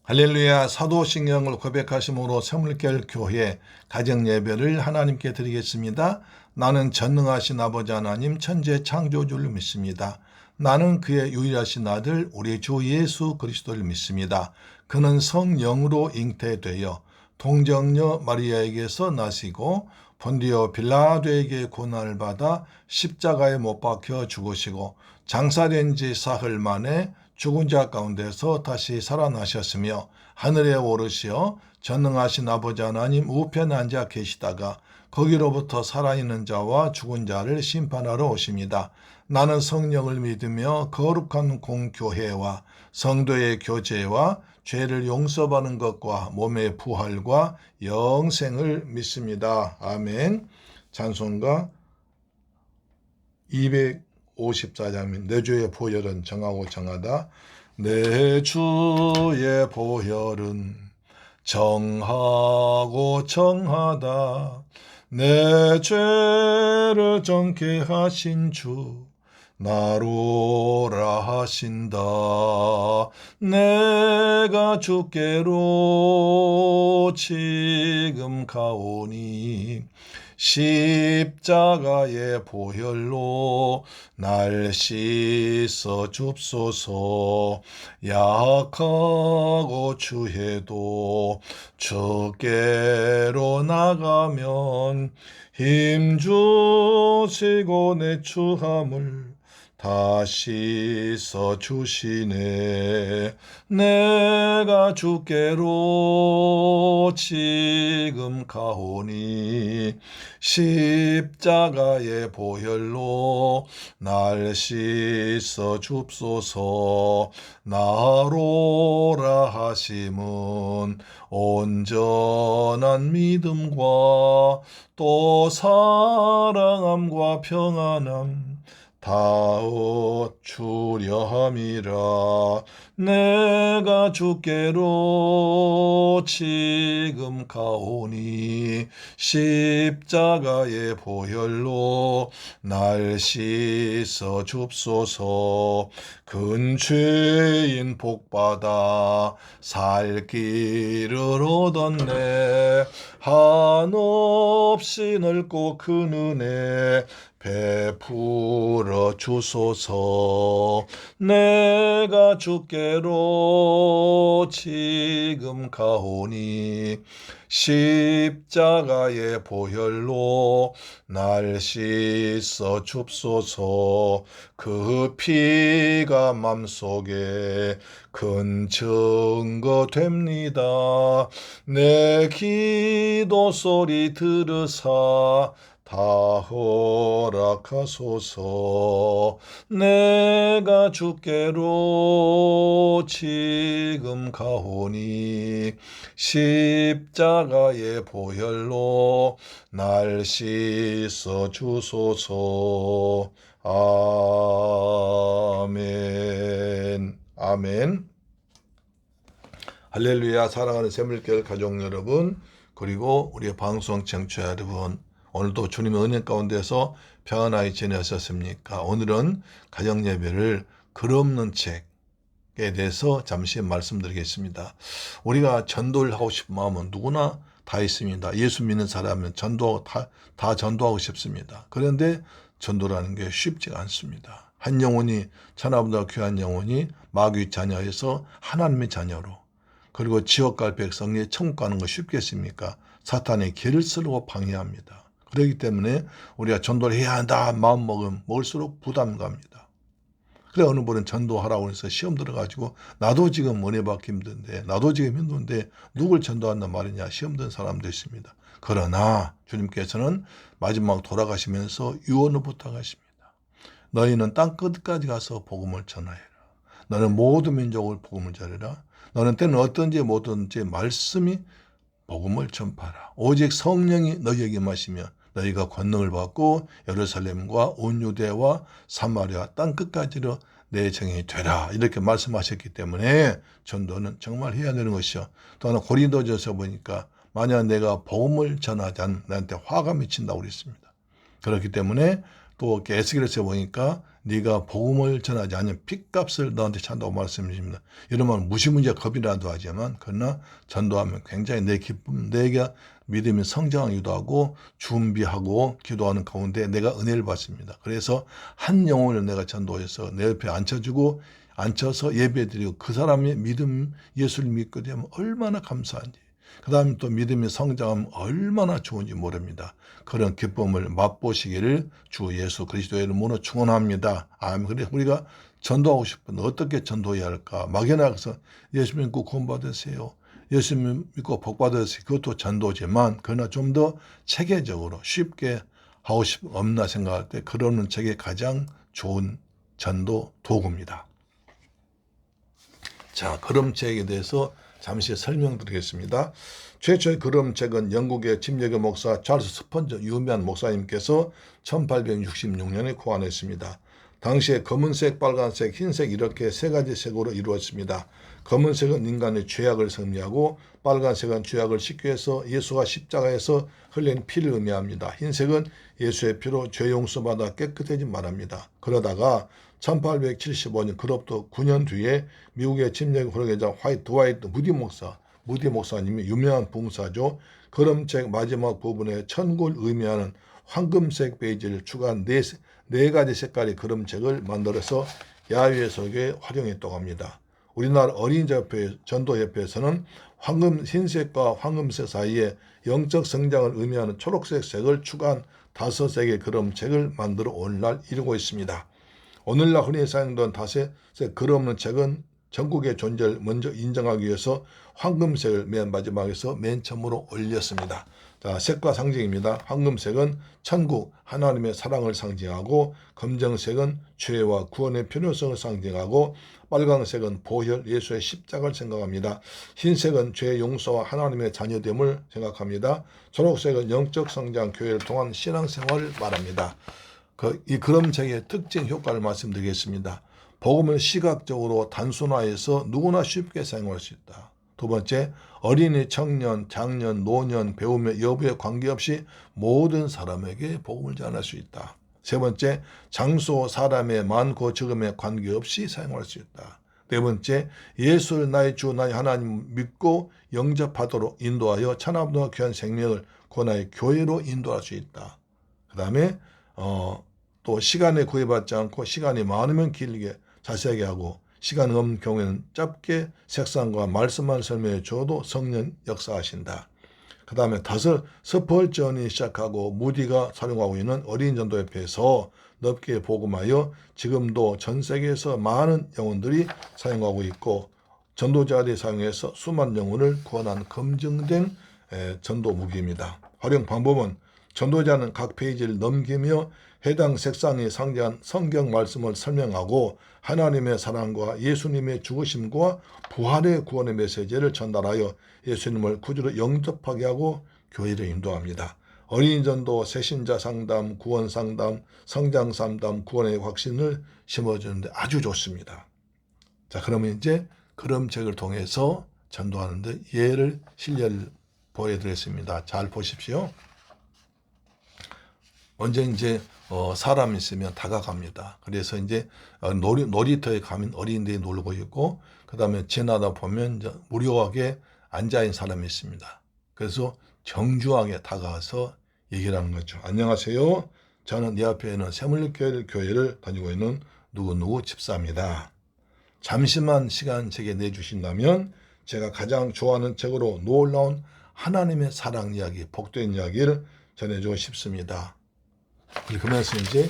할렐루야. 사도신경을 고백하심으로 세물결 교회 가정예배를 하나님께 드리겠습니다. 나는 전능하신 아버지 하나님 천재 창조주를 믿습니다. 나는 그의 유일하신 아들 우리 주 예수 그리스도를 믿습니다. 그는 성령으로 잉태되어 동정녀 마리아에게서 나시고 본디오 빌라도에게 고난을 받아 십자가에 못 박혀 죽으시고 장사된 지 사흘 만에 죽은 자 가운데서 다시 살아나셨으며 하늘에 오르시어 전능하신 아버지 하나님 우편에 앉아 계시다가 거기로부터 살아있는 자와 죽은 자를 심판하러 오십니다. 나는 성령을 믿으며 거룩한 공교회와 성도의 교제와 죄를 용서받는 것과 몸의 부활과 영생을 믿습니다. 아멘. 찬송가 254장면 내 주의 보혈은 정하고 정하다. 내 주의 보혈은 정하고 정하다. 내 죄를 정케 하신 주 나로라 하신다. 내가 주께로 지금 가오니 십자가의 보혈로 날 씻어 줍소서. 약하고 추해도 주께로 나가면 힘주시고 내 추함을 다시 써주시네. 내가 주께로 지금 가오니 십자가의 보혈로 날 씻어 줍소서. 나로라 하심은 온전한 믿음과 또 사랑함과 평안함 다 얻주려 함이라. 내가 주께로 지금 가오니 십자가의 보혈로 날 씻어 줍소서. 근죄인 복받아 살 길을 얻었네. 한없이 넓고 큰 은혜 베풀어 주소서. 내가 주께로 지금 가오니 십자가의 보혈로 날 씻어 줍소서. 그 피가 맘속에 큰 증거 됩니다. 내 기도 소리 들으사 다 허락하소서. 내가 주께로 지금 가오니 십자가의 보혈로 날 씻어 주소서. 아멘. 아멘. 할렐루야. 사랑하는 세물결 가족 여러분, 그리고 우리의 방송 청취자 여러분, 오늘도 주님의 은혜 가운데서 평안하게 지내셨습니까? 오늘은 가정예배를 글 없는 책에 대해서 잠시 말씀드리겠습니다. 우리가 전도를 하고 싶은 마음은 누구나 다 있습니다. 예수 믿는 사람은 다 전도하고 싶습니다. 그런데 전도라는 게 쉽지가 않습니다. 한 영혼이 천하보다 귀한 영혼이 마귀 자녀에서 하나님의 자녀로, 그리고 지옥 갈 백성이 천국 가는 거 쉽겠습니까? 사탄이 길을 쓰고 방해합니다. 그렇기 때문에 우리가 전도를 해야 한다 마음 먹을수록 부담 갑니다. 그래 어느 분은 전도하라고 해서 시험 들어가지고 나도 지금 은혜 받기 힘든데, 나도 지금 힘든데 누굴 전도한단 말이냐 시험 든 사람도 있습니다. 그러나 주님께서는 마지막 돌아가시면서 유언을 부탁하십니다. 너희는 땅 끝까지 가서 복음을 전하여라. 너는 모든 민족을 복음을 전하라. 너는 때는 어떤지 뭐든지 말씀이 복음을 전파하라. 오직 성령이 너희에게 마시면 너희가 권능을 받고 예루살렘과 온 유대와 사마리아 땅 끝까지로 내 정이 되라. 이렇게 말씀하셨기 때문에 전도는 정말 해야 되는 것이요. 또 하나 고린도전서 보니까 만약 내가 복음을 전하지 않으면 나한테 화가 미친다고 그랬습니다. 그렇기 때문에 또 에스겔서 보니까 네가 복음을 전하지 않으면 핏값을 너한테 찬다고 말씀하십니다. 이런 말 무시무시하 겁이라도 하지만 그러나 전도하면 굉장히 내 기쁨, 내가 믿음이 성장하기도 하고 준비하고 기도하는 가운데 내가 은혜를 받습니다. 그래서 한 영혼을 내가 전도해서 내 옆에 앉혀서 예배드리고 그 사람의 믿음, 예수를 믿게 되면 얼마나 감사한지, 그 다음에 또 믿음이 성장하면 얼마나 좋은지 모릅니다. 그런 기쁨을 맛보시기를 주 예수 그리스도의 이름으로 축원합니다. 아멘. 그래 우리가 전도하고 싶은데 어떻게 전도해야 할까? 막연하게서 예수 믿고 구원받으세요. 예수 믿고 복받으세요. 그것도 전도지만 그러나 좀 더 체계적으로 쉽게 하고 없나 생각할 때 그러는 책이 가장 좋은 전도 도구입니다. 자, 그림책에 대해서 잠시 설명드리겠습니다. 최초의 그림책은 영국의 침례교 목사 찰스 스펀저 유명한 목사님께서 1866년에 고안했습니다. 당시에 검은색, 빨간색, 흰색 이렇게 세 가지 색으로 이루어졌습니다. 검은색은 인간의 죄악을 승리하고 빨간색은 죄악을 씻기 위해서 예수가 십자가에서 흘린 피를 의미합니다. 흰색은 예수의 피로 죄 용서받아 깨끗해진 말합니다. 그러다가 1875년 그로부터 9년 뒤에 미국의 침례교 후계자 드와이트 무디 목사님이 유명한 봉사죠. 그림책 마지막 부분에 천국을 의미하는 황금색 페이지를 추가한 네 가지 색깔의 그림책을 만들어서 야외 설교에 활용했다고 합니다. 우리나라 어린이집회 전도협회에서는 흰색과 황금색 사이에 영적 성장을 의미하는 초록색 색을 추가한 5색의 그림책을 만들어 오늘날 이루고 있습니다. 오늘날 흔히 사용된 5색 글 없는 책은 전국의 존재를 먼저 인정하기 위해서 황금색을 맨 마지막에서 맨 처음으로 올렸습니다. 자, 색과 상징입니다. 황금색은 천국, 하나님의 사랑을 상징하고, 검정색은 죄와 구원의 필요성을 상징하고, 빨강색은 보혈, 예수의 십자가를 생각합니다. 흰색은 죄의 용서와 하나님의 자녀됨을 생각합니다. 초록색은 영적 성장, 교회를 통한 신앙생활을 말합니다. 이 그림책의 특징 효과를 말씀드리겠습니다. 복음을 시각적으로 단순화해서 누구나 쉽게 사용할 수 있다. 두 번째, 어린이, 청년, 장년, 노년, 배움의 여부에 관계없이 모든 사람에게 복음을 전할 수 있다. 세 번째, 장소, 사람의 많고 적음에 관계없이 사용할 수 있다. 네 번째, 예수를 나의 주, 나의 하나님 믿고 영접하도록 인도하여 천하보다 귀한 생명을 권하여 교회로 인도할 수 있다. 그 다음에 또 시간에 구애받지 않고 시간이 많으면 길게 자세하게 하고 시간 없는 경우에는 짧게 색상과 말씀만 설명해 줘도 성령 역사하신다. 그 다음에 스펄전이 시작하고 무디가 사용하고 있는 어린이 전도협회에서 넓게 복음하여 지금도 전 세계에서 많은 영혼들이 사용하고 있고 전도자들이 사용해서 수많은 영혼을 구원한 검증된 전도 무기입니다. 활용 방법은 전도자는 각 페이지를 넘기며 해당 색상이 상징한 성경 말씀을 설명하고 하나님의 사랑과 예수님의 죽으심과 부활의 구원의 메시지를 전달하여 예수님을 구주로 영접하게 하고 교회를 인도합니다. 어린이 전도, 새신자 상담, 구원 상담, 성장 상담, 구원의 확신을 심어주는데 아주 좋습니다. 자, 그러면 이제 그림책을 통해서 전도하는데 실례를 보여드렸습니다. 잘 보십시오. 먼저 이제 사람이 있으면 다가갑니다. 그래서 이제 놀이터에 가면 어린이들이 놀고 있고, 그 다음에 지나다 보면 이제 무료하게 앉아있는 사람이 있습니다. 그래서 정중하게 다가와서 얘기를 하는 거죠. 안녕하세요. 저는 내 앞에 있는 새물교회를 다니고 있는 누구누구 집사입니다. 잠시만 시간 제게 내주신다면 제가 가장 좋아하는 책으로 놀라운 하나님의 사랑 이야기, 복된 이야기를 전해주고 싶습니다. 그러면서 이제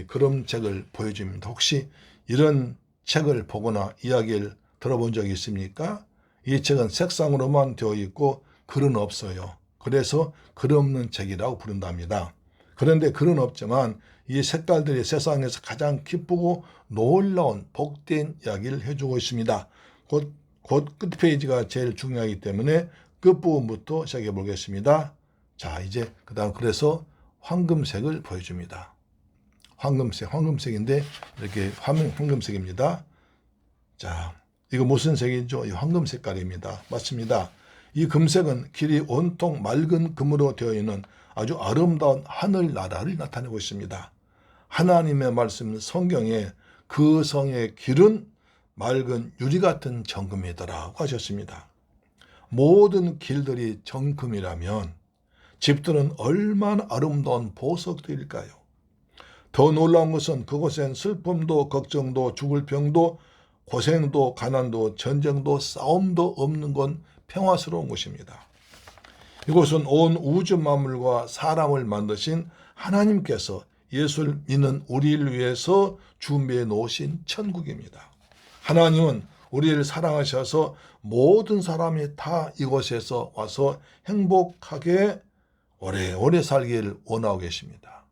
그림책을 보여줍니다. 혹시 이런 책을 보거나 이야기를 들어본 적이 있습니까? 이 책은 색상으로만 되어 있고 글은 없어요. 그래서 글 없는 책이라고 부른답니다. 그런데 글은 없지만 이 색깔들이 세상에서 가장 기쁘고 놀라운 복된 이야기를 해주고 있습니다. 곧 끝 페이지가 제일 중요하기 때문에 끝부분부터 시작해 보겠습니다. 자, 이제 그래서 황금색을 보여줍니다. 황금색인데 이렇게 화면 황금색입니다. 자, 이거 무슨 색이죠? 이 황금 색깔입니다. 맞습니다. 이 금색은 길이 온통 맑은 금으로 되어 있는 아주 아름다운 하늘나라를 나타내고 있습니다. 하나님의 말씀 성경에 그 성의 길은 맑은 유리 같은 정금이더라고 하셨습니다. 모든 길들이 정금이라면 집들은 얼마나 아름다운 보석들일까요? 더 놀라운 것은 그곳엔 슬픔도 걱정도 죽을 병도 고생도 가난도 전쟁도 싸움도 없는 건 평화스러운 곳입니다. 이곳은 온 우주 만물과 사람을 만드신 하나님께서 예수를 믿는 우리를 위해서 준비해 놓으신 천국입니다. 하나님은 우리를 사랑하셔서 모든 사람이 다 이곳에서 와서 행복하게 오래오래 살기를 원하고 계십니다.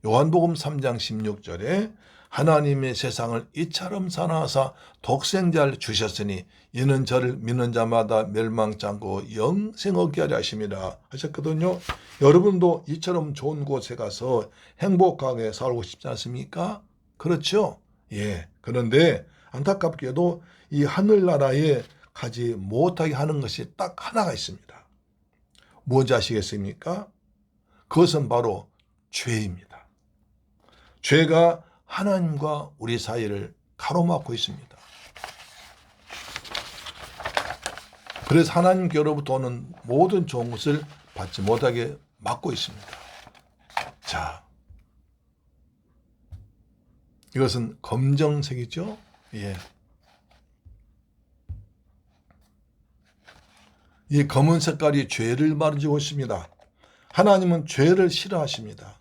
요한복음 3장 16절에 하나님의 세상을 이처럼 사랑하사 독생자를 주셨으니 이는 저를 믿는 자마다 멸망치 않고 영생 얻게 하려 하심이라 하셨거든요. 여러분도 이처럼 좋은 곳에 가서 행복하게 살고 싶지 않습니까? 그렇죠? 예. 그런데 안타깝게도 이 하늘나라에 가지 못하게 하는 것이 딱 하나가 있습니다. 뭔지 아시겠습니까? 그것은 바로 죄입니다. 죄가 하나님과 우리 사이를 가로막고 있습니다. 그래서 하나님께로부터 오는 모든 좋은 것을 받지 못하게 막고 있습니다. 자, 이것은 검정색이죠? 예. 이 검은 색깔이 죄를 말해주고 있습니다. 하나님은 죄를 싫어하십니다.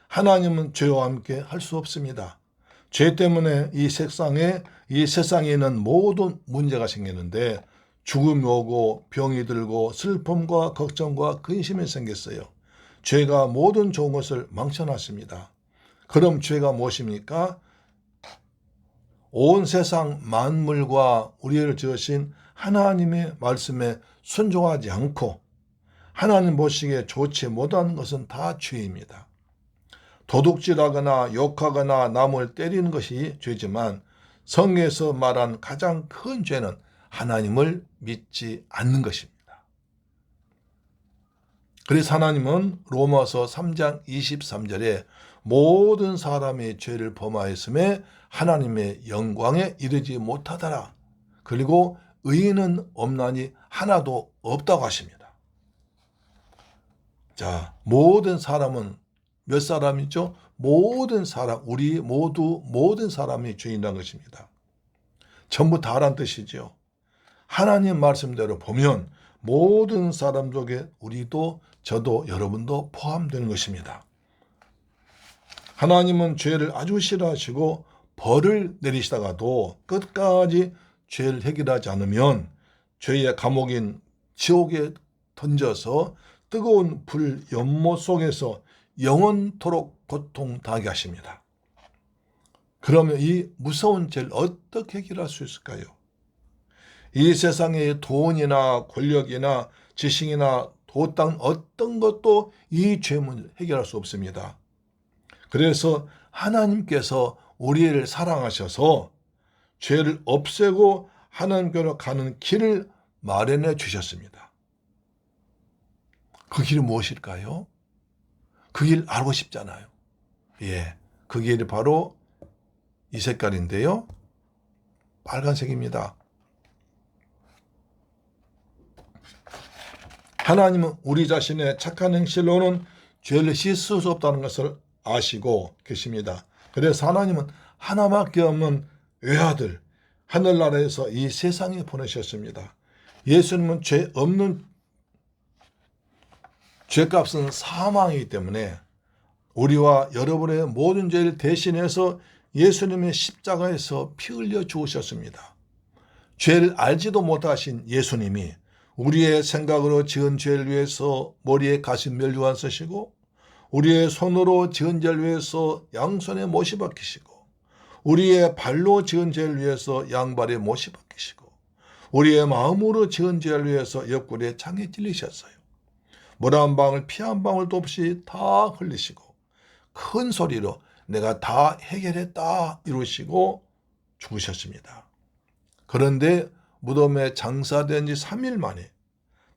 하나님은 죄와 함께 할 수 없습니다. 죄 때문에 이 세상에 있는 모든 문제가 생기는데 죽음이 오고 병이 들고 슬픔과 걱정과 근심이 생겼어요. 죄가 모든 좋은 것을 망쳐놨습니다. 그럼 죄가 무엇입니까? 온 세상 만물과 우리를 지으신 하나님의 말씀에 순종하지 않고 하나님 보시기에 좋지 못한 것은 다 죄입니다. 도둑질하거나 욕하거나 남을 때리는 것이 죄지만 성경에서 말한 가장 큰 죄는 하나님을 믿지 않는 것입니다. 그래서 하나님은 로마서 3장 23절에 모든 사람이 죄를 범하였음에 하나님의 영광에 이르지 못하더라. 그리고 의인은 없나니 하나도 없다고 하십니다. 자, 모든 사람은 몇 사람이죠? 모든 사람, 우리 모든 사람이 죄인이라는 것입니다. 전부 다란 뜻이죠. 하나님 말씀대로 보면 모든 사람 중에 우리도 저도 여러분도 포함되는 것입니다. 하나님은 죄를 아주 싫어하시고 벌을 내리시다가도 끝까지 죄를 해결하지 않으면 죄의 감옥인 지옥에 던져서 뜨거운 불 연못 속에서 영원토록 고통당하게 하십니다. 그러면 이 무서운 죄를 어떻게 해결할 수 있을까요? 이 세상의 돈이나 권력이나 지식이나 도땅 어떤 것도 이 죄 문제를 해결할 수 없습니다. 그래서 하나님께서 우리를 사랑하셔서 죄를 없애고 하나님께로 가는 길을 마련해 주셨습니다. 그 길이 무엇일까요? 그 길 알고 싶잖아요. 예, 그 길이 바로 이 색깔인데요. 빨간색입니다. 하나님은 우리 자신의 착한 행실로는 죄를 씻을 수 없다는 것을 아시고 계십니다. 그래서 하나님은 하나밖에 없는 외아들 하늘나라에서 이 세상에 보내셨습니다. 예수님은 죄 없는 죄값은 사망이기 때문에 우리와 여러분의 모든 죄를 대신해서 예수님의 십자가에서 피 흘려 죽으셨습니다. 죄를 알지도 못하신 예수님이 우리의 생각으로 지은 죄를 위해서 머리에 가신 멸류관 쓰시고 우리의 손으로 지은 죄를 위해서 양손에 못이 박히시고 우리의 발로 지은 죄를 위해서 양발에 못이 박히시고 우리의 마음으로 지은 죄를 위해서 옆구리에 창에 찔리셨어요. 물 한 방울 피 한 방울도 없이 다 흘리시고 큰 소리로 내가 다 해결했다 이루시고 죽으셨습니다. 그런데 무덤에 장사된 지 3일 만에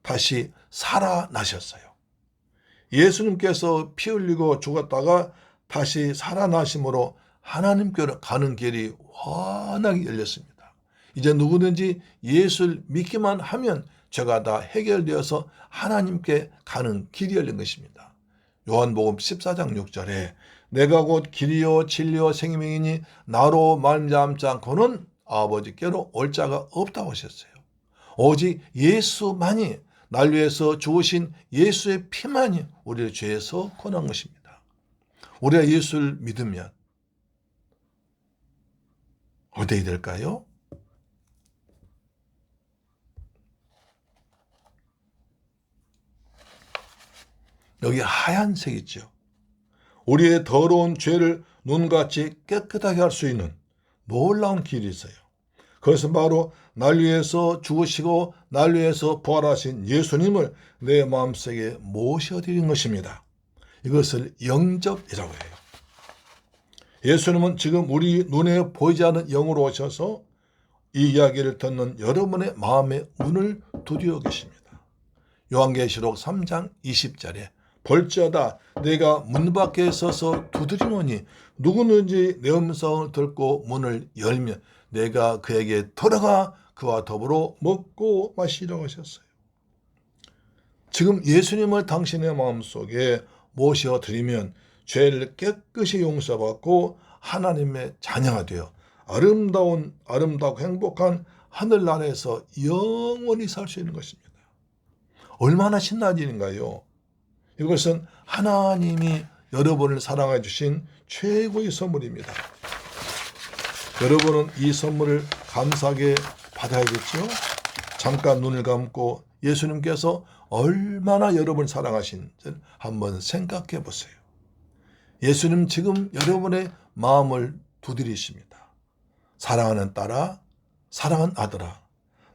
다시 살아나셨어요. 예수님께서 피 흘리고 죽었다가 다시 살아나심으로 하나님께로 가는 길이 환하게 열렸습니다. 이제 누구든지 예수를 믿기만 하면 죄가 다 해결되어서 하나님께 가는 길이 열린 것입니다. 요한복음 14장 6절에 내가 곧 길이요 진리요 생명이니 나로 말미암지 않고는 아버지께로 올 자가 없다고 하셨어요. 오직 예수만이, 날 위해서 죽으신 예수의 피만이 우리를 죄에서 구원한 것입니다. 우리가 예수를 믿으면 어떻게 될까요? 여기 하얀색 있죠. 우리의 더러운 죄를 눈같이 깨끗하게 할 수 있는 놀라운 길이 있어요. 그것은 바로 날 위해서 죽으시고 날 위해서 부활하신 예수님을 내 마음속에 모셔드린 것입니다. 이것을 영접이라고 해요. 예수님은 지금 우리 눈에 보이지 않는 영으로 오셔서 이 이야기를 듣는 여러분의 마음의 문을 두드려 계십니다. 요한계시록 3장 20절에 볼지어다 내가 문 밖에 서서 두드리노니 누구든지 내 음성을 듣고 문을 열면 내가 그에게 들어가 그와 더불어 먹고 마시라고 하셨어요. 지금 예수님을 당신의 마음속에 모셔드리면 죄를 깨끗이 용서받고 하나님의 자녀가 되어 아름다고 행복한 하늘나라에서 영원히 살 수 있는 것입니다. 얼마나 신나는 일인가요? 이것은 하나님이 여러분을 사랑해 주신 최고의 선물입니다. 여러분은 이 선물을 감사하게 받아야겠죠? 잠깐 눈을 감고 예수님께서 얼마나 여러분을 사랑하신지 한번 생각해 보세요. 예수님 지금 여러분의 마음을 두드리십니다. 사랑하는 딸아, 사랑하는 아들아,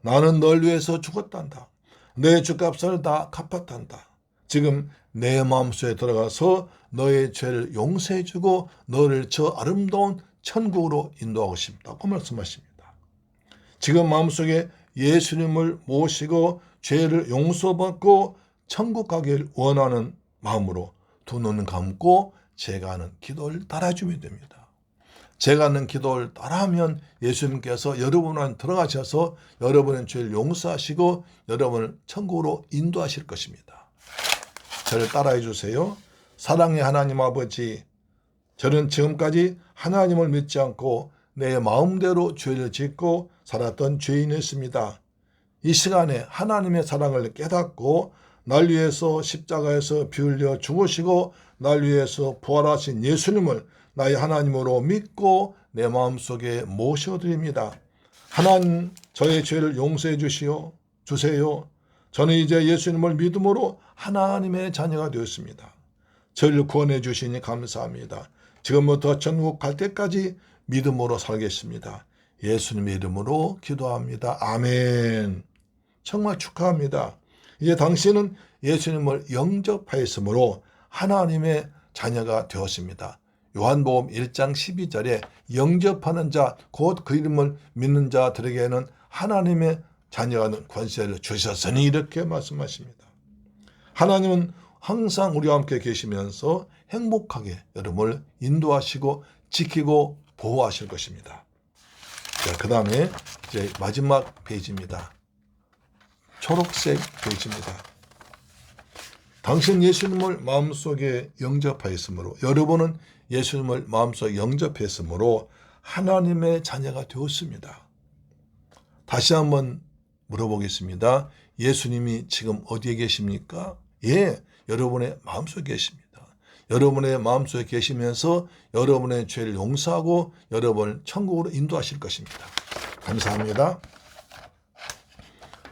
나는 널 위해서 죽었단다. 내 죗값을 다 갚았단다. 지금 내 마음속에 들어가서 너의 죄를 용서해주고 너를 저 아름다운 천국으로 인도하고 싶다고 말씀하십니다. 지금 마음속에 예수님을 모시고 죄를 용서받고 천국 가기를 원하는 마음으로 두 눈 감고 제가 하는 기도를 따라주면 됩니다. 제가 하는 기도를 따라하면 예수님께서 여러분 안에 들어가셔서 여러분의 죄를 용서하시고 여러분을 천국으로 인도하실 것입니다. 저를 따라해 주세요. 사랑의 하나님 아버지, 저는 지금까지 하나님을 믿지 않고 내 마음대로 죄를 짓고 살았던 죄인이었습니다. 이 시간에 하나님의 사랑을 깨닫고 날 위해서 십자가에서 피 흘려 죽으시고 날 위해서 부활하신 예수님을 나의 하나님으로 믿고 내 마음속에 모셔드립니다. 하나님, 저의 죄를 용서해 주세요. 저는 이제 예수님을 믿음으로 하나님의 자녀가 되었습니다. 저를 구원해 주시니 감사합니다. 지금부터 천국 갈 때까지 믿음으로 살겠습니다. 예수님의 이름으로 기도합니다. 아멘. 정말 축하합니다. 이제 당신은 예수님을 영접하였으므로 하나님의 자녀가 되었습니다. 요한복음 1장 12절에 영접하는 자, 곧 그 이름을 믿는 자들에게는 하나님의 자녀가 되는 권세를 주셨으니 이렇게 말씀하십니다. 하나님은 항상 우리와 함께 계시면서 행복하게 여러분을 인도하시고 지키고 보호하실 것입니다. 자, 그 다음에 이제 마지막 페이지입니다. 초록색 페이지입니다. 당신 예수님을 마음속에 영접하였으므로, 여러분은 예수님을 마음속에 영접했으므로 하나님의 자녀가 되었습니다. 다시 한번 물어보겠습니다. 예수님이 지금 어디에 계십니까? 예, 여러분의 마음속에 계십니다. 여러분의 마음속에 계시면서 여러분의 죄를 용서하고 여러분을 천국으로 인도하실 것입니다. 감사합니다.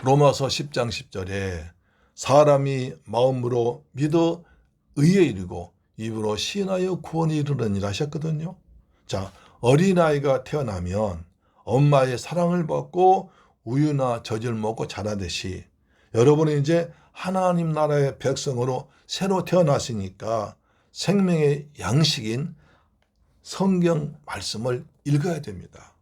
로마서 10장 10절에 사람이 마음으로 믿어 의에 이르고 입으로 시인하여 구원에 이르느니라 하셨거든요. 자, 어린아이가 태어나면 엄마의 사랑을 받고 우유나 젖을 먹고 자라듯이 여러분은 이제 하나님 나라의 백성으로 새로 태어났으니까 생명의 양식인 성경 말씀을 읽어야 됩니다.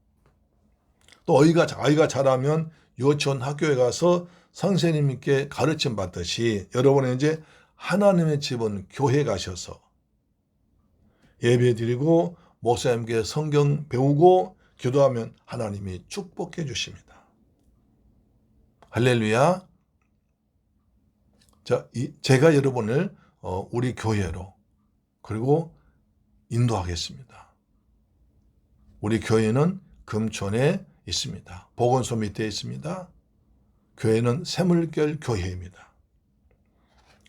또 아이가 자라면 유치원 학교에 가서 선생님께 가르침 받듯이 여러분은 이제 하나님의 집은 교회 가셔서 예배 드리고 목사님께 성경 배우고 기도하면 하나님이 축복해 주십니다. 할렐루야. 자, 제가 여러분을 우리 교회로 그리고 인도하겠습니다. 우리 교회는 금촌에 있습니다. 보건소 밑에 있습니다. 교회는 새물결 교회입니다.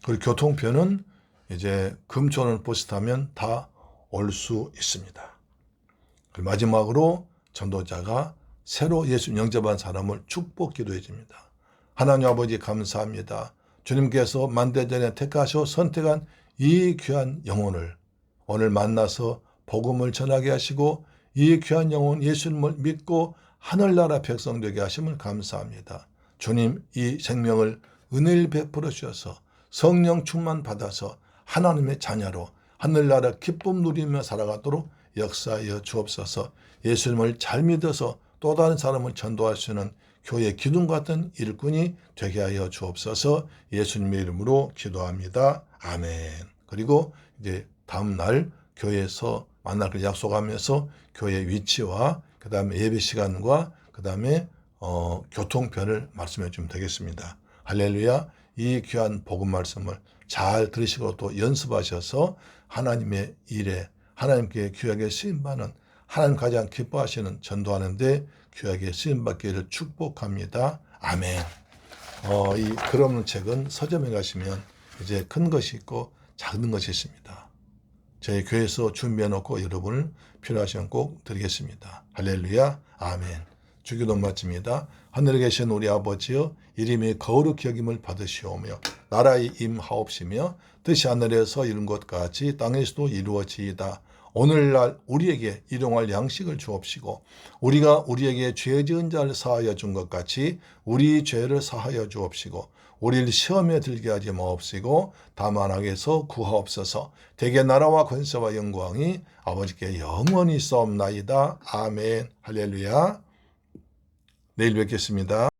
그리고 교통편은 이제 금촌을 버스 타면 다 올 수 있습니다. 그리고 마지막으로 전도자가 새로 예수 영접한 사람을 축복 기도해 줍니다. 하나님 아버지 감사합니다. 주님께서 만대전에 택하셔 선택한 이 귀한 영혼을 오늘 만나서 복음을 전하게 하시고 이 귀한 영혼 예수님을 믿고 하늘나라 백성 되게 하심을 감사합니다. 주님 이 생명을 은혜를 베풀어 주셔서 성령 충만 받아서 하나님의 자녀로 하늘나라 기쁨 누리며 살아가도록 역사하여 주옵소서. 예수님을 잘 믿어서 또 다른 사람을 전도할 수 있는 교회 기둥 같은 일꾼이 되게 하여 주옵소서. 예수님의 이름으로 기도합니다. 아멘. 그리고 이제 다음 날 교회에서 만날 걸 약속하면서 교회 위치와 그 다음에 예배 시간과 그 다음에 교통편을 말씀해 주면 되겠습니다. 할렐루야. 이 귀한 복음 말씀을 잘 들으시고 또 연습하셔서 하나님의 일에 하나님께 귀하게 쓰임받는 하나님 가장 기뻐하시는 전도하는데 귀하게 쓰임받기를 축복합니다. 아멘. 이 글 없는 책은 서점에 가시면 이제 큰 것이 있고 작은 것이 있습니다. 저희 교회에서 준비해 놓고 여러분을 필요하시면 꼭 드리겠습니다. 할렐루야. 아멘. 주기도 마칩니다. 하늘에 계신 우리 아버지여 이름이 거룩히 여김을 받으시오며 나라의 임하옵시며 뜻이 하늘에서 이룬 것 같이 땅에서도 이루어지이다. 오늘날 우리에게 일용할 양식을 주옵시고 우리가 우리에게 죄 지은 자를 사하여 준 것 같이 우리 죄를 사하여 주옵시고 우리를 시험에 들게 하지 마옵시고 다만 악에서 구하옵소서. 대개 나라와 권세와 영광이 아버지께 영원히 있사옵나이다. 아멘. 할렐루야. 내일 뵙겠습니다.